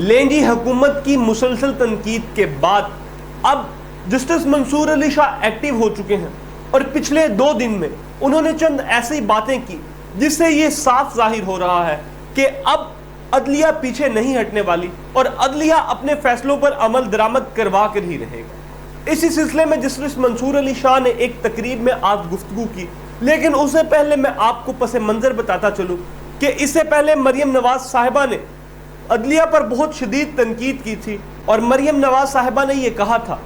لینڈی حکومت کی مسلسل تنقید کے بعد اب جسٹس منصور علی شاہ ایکٹیو ہو چکے ہیں اور پچھلے 2 دن میں انہوں نے چند ایسی باتیں کی جس سے یہ صاف ظاہر ہو رہا ہے کہ اب عدلیہ پیچھے نہیں ہٹنے والی اور عدلیہ اپنے فیصلوں پر عمل درآمد کروا کر ہی رہے گا۔ اسی سلسلے میں جسٹس منصور علی شاہ نے ایک تقریب میں آج گفتگو کی، لیکن اس سے پہلے میں آپ کو پس منظر بتاتا چلوں کہ اس سے پہلے مریم نواز صاحبہ نے عدلیہ پر بہت شدید تنقید کی تھی اور مریم نواز صاحبہ نے یہ کہا تھا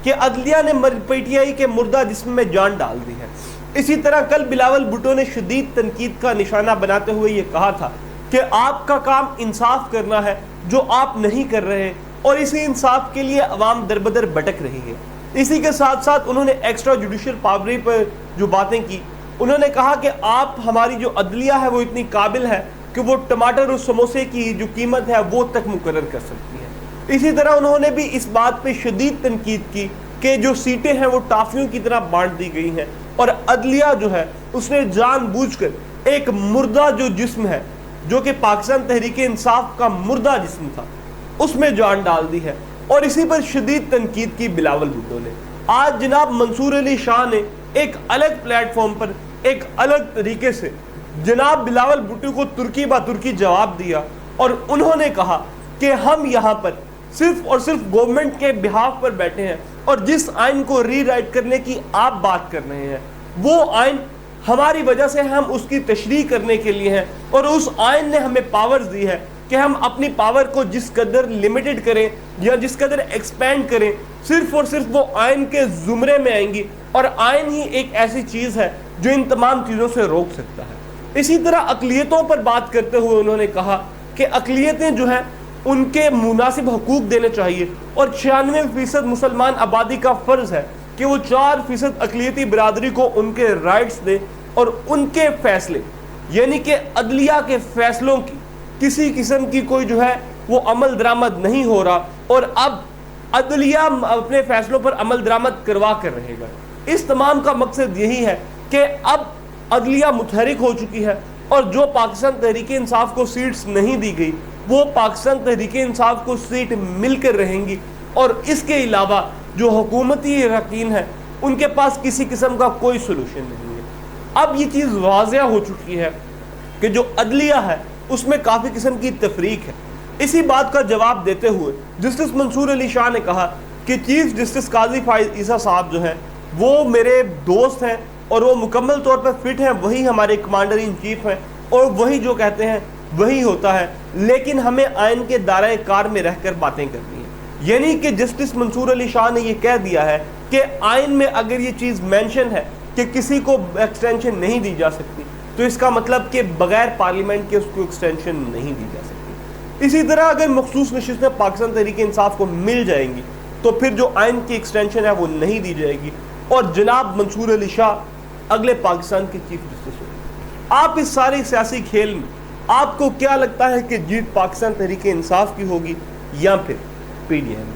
کہ عدلیہ نے پی ٹی آئی کے مردہ جسم میں جان ڈال دی ہے۔ اسی طرح کل بلاول بھٹو نے شدید تنقید کا نشانہ بناتے ہوئے یہ کہا تھا کہ آپ کا کام انصاف کرنا ہے جو آپ نہیں کر رہے، اور اسی انصاف کے لیے عوام دربدر بھٹک رہی ہے۔ اسی کے ساتھ ساتھ انہوں نے ایکسٹرا جوڈیشل پاوری پر جو باتیں کی، انہوں نے کہا کہ آپ ہماری جو عدلیہ ہے وہ اتنی قابل ہے کہ وہ ٹماٹر اور سموسے کی جو قیمت ہے وہ تک مقرر کر سکتی ہے۔ اسی طرح انہوں نے بھی اس بات پہ شدید تنقید کی کہ جو سیٹیں ہیں وہ ٹافیوں کی طرح بانٹ دی گئی ہیں اور عدلیہ جو ہے اس نے جان بوجھ کر ایک مردہ جو جسم ہے، جو کہ پاکستان تحریک انصاف کا مردہ جسم تھا، اس میں جان ڈال دی ہے، اور اسی پر شدید تنقید کی بلاول بھٹو نے۔ آج جناب منصور علی شاہ نے ایک الگ پلیٹ فارم پر ایک الگ طریقے سے جناب بلاول بھٹو کو ترکی با ترکی جواب دیا، اور انہوں نے کہا کہ ہم یہاں پر صرف اور صرف گورنمنٹ کے بہاف پر بیٹھے ہیں، اور جس آئین کو ری رائٹ کرنے کی آپ بات کر رہے ہیں وہ آئین ہماری وجہ سے ہم اس کی تشریح کرنے کے لیے ہیں، اور اس آئین نے ہمیں پاورز دی ہے کہ ہم اپنی پاور کو جس قدر لمیٹڈ کریں یا جس قدر ایکسپینڈ کریں، صرف اور صرف وہ آئین کے زمرے میں آئیں گی، اور آئین ہی ایک ایسی چیز ہے جو ان تمام چیزوں سے روک سکتا ہے۔ اسی طرح اقلیتوں پر بات کرتے ہوئے انہوں نے کہا کہ اقلیتیں جو ہیں ان کے مناسب حقوق دینے چاہیے، اور 96% مسلمان آبادی کا فرض ہے کہ وہ 4% اقلیتی برادری کو ان کے رائٹس دے، اور ان کے فیصلے یعنی کہ عدلیہ کے فیصلوں کی کسی قسم کی کوئی جو ہے وہ عمل درآمد نہیں ہو رہا، اور اب عدلیہ اپنے فیصلوں پر عمل درآمد کروا کر رہے گا۔ اس تمام کا مقصد یہی ہے کہ اب عدلیہ متحرک ہو چکی ہے، اور جو پاکستان تحریک انصاف کو سیٹس نہیں دی گئی وہ پاکستان تحریک انصاف کو سیٹ مل کر رہیں گی، اور اس کے علاوہ جو حکومتی اراکین ہیں ان کے پاس کسی قسم کا کوئی سلوشن نہیں ہے۔ اب یہ چیز واضح ہو چکی ہے کہ جو عدلیہ ہے اس میں کافی قسم کی تفریق ہے۔ اسی بات کا جواب دیتے ہوئے جسٹس منصور علی شاہ نے کہا کہ چیف جسٹس قاضی فائز عیسیٰ صاحب جو ہیں وہ میرے دوست ہیں اور وہ مکمل طور پر فٹ ہیں، وہی ہمارے کمانڈر ان چیف ہیں، اور وہی جو کہتے ہیں وہی ہوتا ہے، لیکن ہمیں آئین کے دائرۂ کار میں رہ کر باتیں کرنی ہیں۔ یعنی کہ جسٹس منصور علی شاہ نے یہ کہہ دیا ہے کہ آئین میں اگر یہ چیز مینشن ہے کہ کسی کو ایکسٹینشن نہیں دی جا سکتی، تو اس کا مطلب کہ بغیر پارلیمنٹ کے اس کو ایکسٹینشن نہیں دی جا سکتی۔ اسی طرح اگر مخصوص نشستیں پاکستان تحریک انصاف کو مل جائیں گی تو پھر جو آئین کی ایکسٹینشن ہے وہ نہیں دی جائے گی، اور جناب منصور علی شاہ اگلے پاکستان کے چیف جسٹس ہوں۔ آپ اس سارے سیاسی کھیل میں آپ کو کیا لگتا ہے کہ جیت پاکستان تحریک انصاف کی ہوگی یا پھر پی ڈی ایم؟